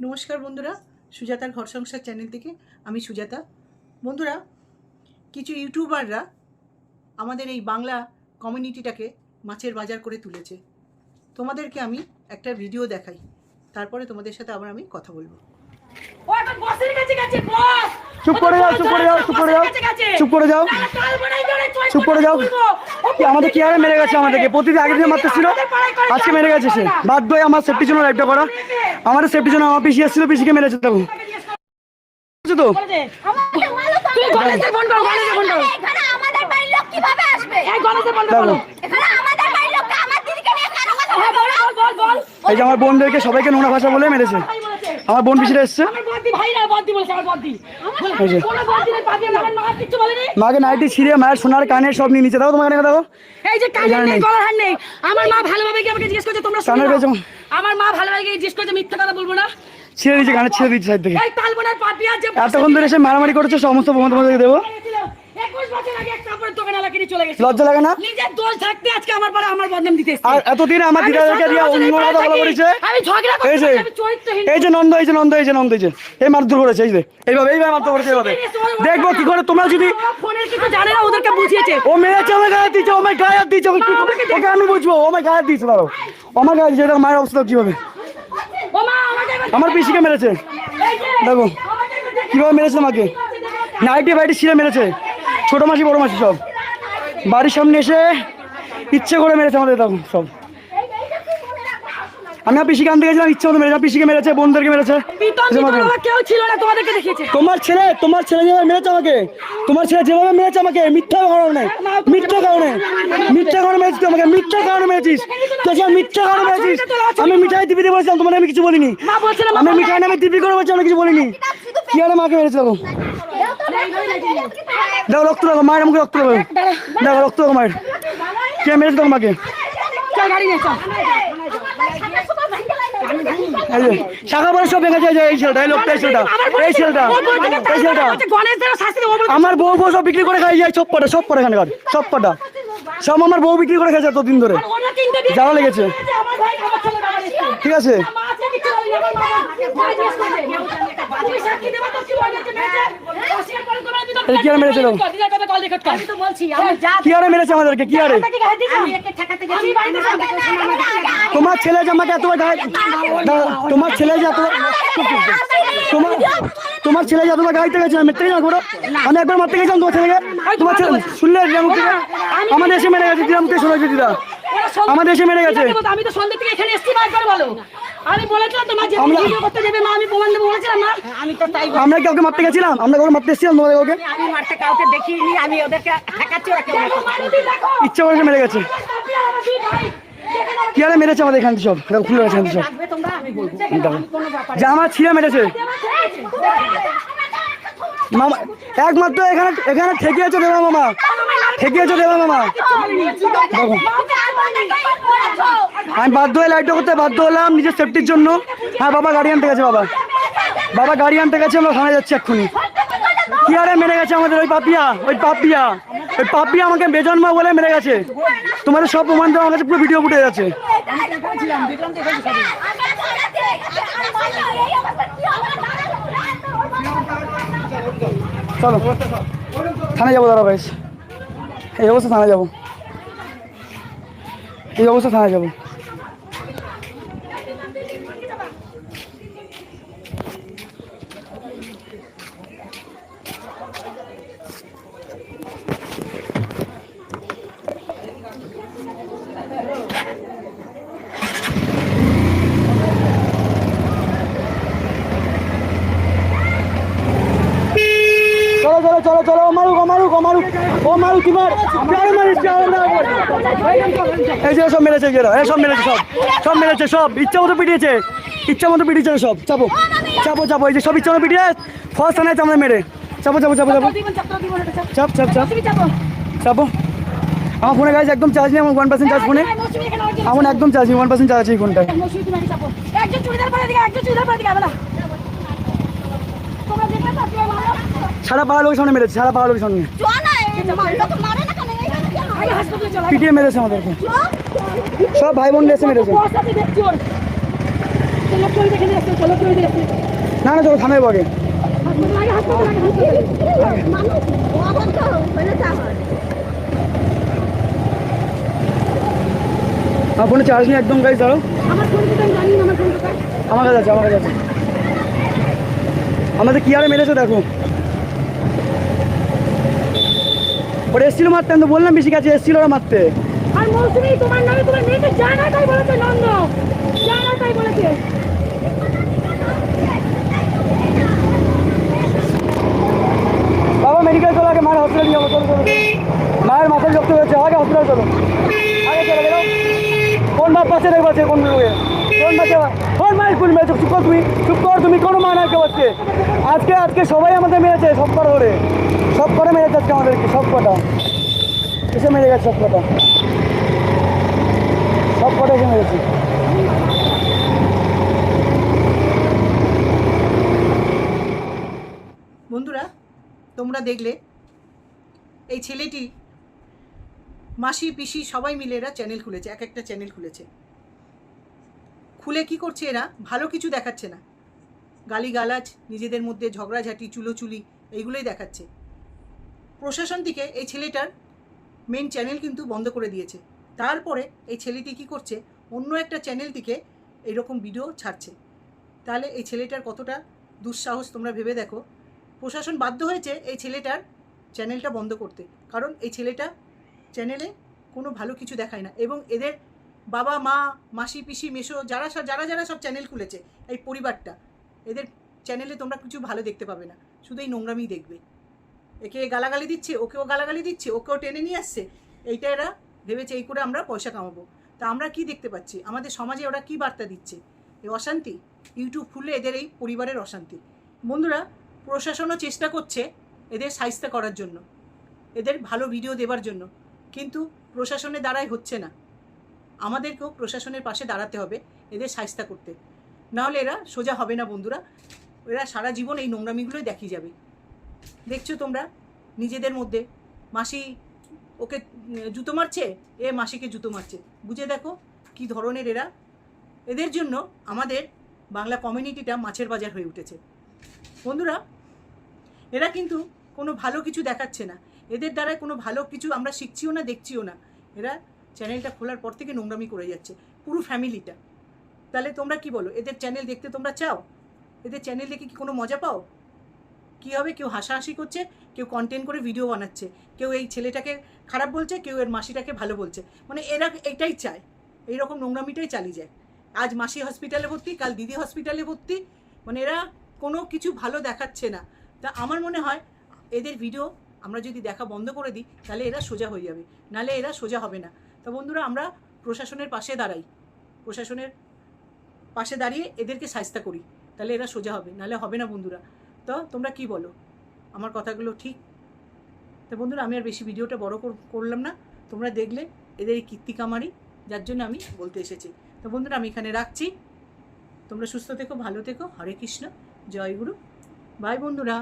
নমস্কার বন্ধুরা, সুজাতার ঘর সংসার চ্যানেল থেকে আমি সুজাতা। বন্ধুরা, কিছু ইউটিউবাররা আমাদের এই বাংলা কমিউনিটিটাকে মাছের বাজার করে তুলেছে। তোমাদেরকে আমি একটা ভিডিও দেখাই, তারপরে তোমাদের সাথে আবার আমি কথা বলবো। চুপ করে যাও, চুপ করে যাও, চুপ করে যাও, চুপ করে যাও, চুপ করে যাও। আমাদের কি হারে মেরে গেছে, আমাদেরকে প্রতিদিন আগের দিন মারতেছিল, আজকে মেরে গেছে সে। বাধ্য হয়ে আমার সেফটির জন্য লাইভটা করা, আমাদের সেফটির জন্য। আমার পিসি এসেছিল, পিসিকে মেরেছে। তখন তো এই যে আমার বোনদেরকে সবাইকে নোংরা ভাষা বলে মেরেছে। আমার বোন পিছিয়ে এসছে, মাকে নাইটি ছিঁড়ে মায়ের সোনার কানে সব নিয়ে নিচে। দাও তোমাকে দেখো, এই যে কানের নেই, গলার হার নেই। আমার মা ভালোভাবে কি আমাকে জিজ্ঞেস করছে, তোমরা শুনো না? আমার মা ভালোভাবে জিজ্ঞেস করছে, মিথ্যা কথা বলবো না। ছিঁড়ে দিচ্ছে, কানে ছিঁড়ে দিচ্ছে সাইড থেকে। এই তালবনের পাপিয়া যে এতক্ষণ ধরে এসে মারামারি করেছে, সমস্ত প্রমাণ তোমাদেরকে দেবো। 21 বছর আগে এক কাপড়ের দোকানে লাকিনি চলে গেছে। লজ্জা লাগে না? নিজের দোষ থাকতে আজকে আমার পরে আমার বদনাম দিতে এসেছে। আর এতদিন আমার দিদাদেরকে দিয়ে অন্য কথা বলা করেছে। আমি ঝগড়া করছি, আমি চরিত্রহীন। এই যে নন্দ, এই যে নন্দ, এই যে নন্দ, এই যে এই মারধর করেছে, এই যে এইভাবে মারধর করেছে। এইভাবে দেখবো কি করে তোমরা। যদি ফোনের কিছু জানে না, ওদেরকে বুঝিয়েছে। ও মেরেছে, আমার গায়ে দিচ্ছে, ও আমার গায়ে হাত দিচ্ছে। ওকে আমি বুঝবো, ও আমার গায়ে হাত দিচ্ছে। দাঁড়াও, আমার গায়ে দিচ্ছে। এটা মায়ের অবস্থা কি হবে? ও মা আমাকে আমার পিসিকে মেরেছে, এই যে দেখো কিভাবে মেরেছে আমাকে। নাইটি বাইটি ছিঁড়ে মেরেছে, ছোট মাসি বড় মাসি সব বাড়ির সামনে এসে ইচ্ছে করে মেরেছে আমাদের। তখন সব আমি পিসিকে আনতে গেছিলাম, ইচ্ছে মতো মেরেছে। পিসিকে মেরেছে, বোনদেরকে মেরেছে। কেউ ছিল না, তোমাদেরকে দেখিয়েছে। তোমার ছেলে যেভাবে মেরেছে আমাকে, তোমার ছেলে যেভাবে মেরেছে আমাকে, মিথ্যা কারণে, মিথ্যা কারণে, মিথ্যা কারণে মেরেছিস আমাকে, মিথ্যা কারণে মেরেছিস তুই, মিথ্যা কারণে মেরেছিস। আমি মিঠাই দিবি দিয়ে বলছিলাম, তোমার আমি কিছু বলিনি। আমি মিঠাই নামে দিবি করে বলছি, আমি কিছু বলিনি। কি আরে মাকে মেরেছে? দেখো, দেখো রক্ত, দেখো মায়ের মুখে রক্ত, দেখো দেখো রক্ত, দেখো মায়ের কে মেরেছে তখন মাকে। শাখা পরে সব ভেঙে যায়। এই ছেলেটা, এই লোকটা, এই ছেলেটা, এই ছেলেটা, এই ছেলেটা আমার বউ সব বিক্রি করে খাই যায়। সব কটা এখানে সব কটা সব আমার বউ বিক্রি করে খাইছে এতদিন ধরে, যাওয়া লেগেছে। ঠিক আছে, কি আরে মেরেছে? কি আরে মেরেছে আমাদেরকে? কি আরে তোমার ছেলে যে আমাকে এতবার তোমার ছেলে যে তোমার ছেলে যে এতবার গাড়িতে গেছে, আমি একবার মারতে গেছিলাম তোমার ছেলেকে। তোমার ছেলে শুনলে আমাদের এসে মেরে গেছে। দিদা মুখে শোনাচ্ছে, দিদা আমাদের এসে মেরে গেছে। আমি তো সন্ধ্যা থেকে এখানে এসেছি, একবার বলো। আমি বলেছিলাম তোমার যে ভিডিও করতে দেবে মা, আমি প্রমাণ দেবো বলেছিলাম না? আমি তো তাই, আমরা কাউকে মারতে গেছিলাম, আমরা কাউকে মারতে এসেছিলাম তোমাদের কাউকে? আমি মারতে কাউকে দেখিনি, আমি ওদেরকে ঠেকাচ্ছি, ওরা কেউ ইচ্ছা করে মেরে গেছে। কি আরে মেরেছে আমাদের এখান থেকে সব খুলে গেছে সব। যে আমার ছিঁড়ে মেরেছে মামা, একমাত্র এখানে ঠেকিয়েছে দেবা মামা, ঠেকিয়েছে দেবা মামা। দেখো আমি বাধ্য হয়ে লাইটটা করতে বাধ্য হলাম নিজের সেফটির জন্য। হ্যাঁ, বাবা গাড়ি আনতে গেছে, বাবা গাড়ি আনতে গেছে, আমরা থানায় যাচ্ছি এক্ষুনি। কি আরে মেরে গেছে আমাদের ওই পাপিয়া আমাকে বেজন্ম বলে মেরে গেছে। তোমাদের সব প্রমাণ দেওয়া আমার কাছে, পুরো ভিডিও ফুটে যাচ্ছে। চলো থানায় যাবো, দাঁড়া ভাই, এই অবস্থা থানায় যাবো, এই অবস্থা থানায় যাবো। চলো চলো, মারুক কি মার, এই যে সব মেরেছে, সব মেরেছে, সব ইচ্ছা মতো পিটিয়েছে সব। চাপো, এই যে সব ইচ্ছা মতো পিটিয়ে ফার্স্ট থানায় আমাদের মেরে। চাপো, চাপো। আমার ফোনে গাইছে একদম চার্জ নেই, আমার 1% চার্জ ফোনে, আমার একদম চার্জ নেই, 1% চার্জ আছে এই ফোনটায়। সারা পাড়া লোকের সামনে মেরেছে, সারা পাড়া লোকের সামনে পিটিয়ে মেরেছে আমাদেরকে। সব ভাই বোন এসে মেরেছে। চলো চলো দেখে নিয়ে আসো, চলো চলো দেখে আসো। না না চলো থামে আগে। হাসপাতাল আগে, হাসপাতাল আগে, হাসপাতাল আগে। মানুষ আবার তো হয়েছে আমার। আমার ফোনে চার্জ নেই একদম গাইজ, দাঁড়ো। আমার ফোন কোথায় আমি জানি না, আমার ফোন কোথায়। আমার কাছে আছে, আমার কাছে আছে। আমাদের কি আরে মেরেছো দেখো। ওরা এসেছিল মারতে, আমি তো বললাম বেশি কাছে এসেছিল ওরা মারতে। আর মৌসুমী তোমার নামে তোমার মেয়েকে জানা তাই বলেছে, নন্দ জানা তাই বলেছে। বাবা মেডিকেল চলো, আগে মায়ের হসপিটাল যাবো, চলো চলো। মায়ের মাথায় রক্ত হয়েছে, আগে হসপিটাল চলো, আগে চলে গেল। কোন বাপ পাশে দেখবো কোন লোকে, কোন বাচ্চা, কোন মায়ের ফুল মেরেছে? চুপ কর তুমি, চুপ কর তুমি, কোনো মা নাই কেউ আজকে। আজকে আজকে সবাই আমাদের মেরেছে, সব কটা ধরে, সব কটা মেরেছে আজকে আমাদেরকে, সব কটা এসে মেরে গেছে, সব কটা, সব কটা এসে মেরেছে। বন্ধুরা, তোমরা দেখলে এই ছেলেটি মাসি পিসি সবাই মিলে এরা চ্যানেল খুলেছে, এক একটা চ্যানেল খুলেছে। খুলে কি করছে এরা? ভালো কিছু দেখাচ্ছে না, গালিগালাজ, নিজেদের মধ্যে ঝগড়াঝাটি, চুলোচুলি, এইগুলোই দেখাচ্ছে। প্রশাসন থেকে এই ছেলেটার মেন চ্যানেল কিন্তু বন্ধ করে দিয়েছে। তারপরে এই ছেলেটি কি করছে? অন্য একটা চ্যানেল থেকে এইরকম ভিডিও ছাড়ছে। তাহলে এই ছেলেটার কতটা দুঃসাহস তোমরা ভেবে দেখো। প্রশাসন বাধ্য হয়েছে এই ছেলেটার চ্যানেলটা বন্ধ করতে, কারণ এই ছেলেটা চ্যানেলে কোনো ভালো কিছু দেখায় না। এবং এদের বাবা মা, মাসি পিসি মেশো, যারা যারা যারা সব চ্যানেল খুলেছে, এই পরিবারটা, এদের চ্যানেলে তোমরা কিছু ভালো দেখতে পাবে না, শুধু এই নোংরামি দেখবে। একে গালাগালি দিচ্ছে, ওকেও গালাগালি দিচ্ছে, ওকেও টেনে নিয়ে আসছে। এইটা এরা ভেবেছে এই করে আমরা পয়সা কামাবো। তা আমরা কি দেখতে পাচ্ছি? আমাদের সমাজে ওরা কি বার্তা দিচ্ছে? এই অশান্তি, ইউটিউব খুললে এদের এই পরিবারের অশান্তি। বন্ধুরা, প্রশাসনও চেষ্টা করছে এদের শায়েস্তা করার জন্য, এদের ভালো ভিডিও দেওয়ার জন্য, কিন্তু প্রশাসনের দ্বারাই হচ্ছে না। আমাদেরকেও প্রশাসনের পাশে দাঁড়াতে হবে এদের শায়েস্তা করতে, নাহলে এরা সোজা হবে না বন্ধুরা। এরা সারা জীবন এই নোংরামিগুলোই দেখিয়ে যাবে। দেখছো তোমরা নিজেদের মধ্যে, মাসি ওকে জুতো মারছে, এ মাসিকে জুতো মারছে, বুঝে দেখো কি ধরনের এরা। এদের জন্য আমাদের বাংলা কমিউনিটিটা মাছের বাজার হয়ে উঠেছে। বন্ধুরা, এরা কিন্তু কোনো ভালো কিছু দেখাচ্ছে না, এদের দ্বারা কোনো ভালো কিছু আমরা শিখছিও না, দেখছিও না। এরা চ্যানেলটা খোলার পর থেকে নোংরামি করে যাচ্ছে পুরো ফ্যামিলিটা। তাহলে তোমরা কি বলো? এদের চ্যানেল দেখতে তোমরা চাও? এদের চ্যানেল দেখে কি কোনো মজা পাও? কী হবে? কেউ হাসাহাসি করছে, কেউ কন্টেন্ট করে ভিডিও বানাচ্ছে, কেউ এই ছেলেটাকে খারাপ বলছে, কেউ এর মাসিটাকে ভালো বলছে। মানে এরা এটাই চায়, এইরকম নোংরামিটাই চালিয়ে যায়। আজ মাসি হসপিটালে ভর্তি, কাল দিদি হসপিটালে ভর্তি, মানে এরা কোনো কিছু ভালো দেখাচ্ছে না। তা আমার মনে হয় এদের ভিডিও আমরা যদি দেখা বন্ধ করে দিই, তাহলে এরা সোজা হয়ে যাবে, নাহলে এরা সোজা হবে না। তো বন্ধুরা, আমরা প্রশাসনের পাশে দাঁড়াই, প্রশাসনের পাশে দাঁড়িয়ে এদেরকে শায়েস্তা করি, তাহলে এরা সোজা হবে, নাহলে হবে না বন্ধুরা। তো তোমরা কি বলো? আমার কথাগুলো ঠিক? তো বন্ধুরা, আমি আর বেশি ভিডিওটা বড় করলাম না, তোমরা দেখলে এদের এই কীর্তিকামারি, যার জন্য আমি বলতে এসেছি। তো বন্ধুরা, আমি এখানে রাখছি। তোমরা সুস্থ থেকো, ভালো থেকো। হরে কৃষ্ণ, জয় গুরু, বাই বন্ধুরা।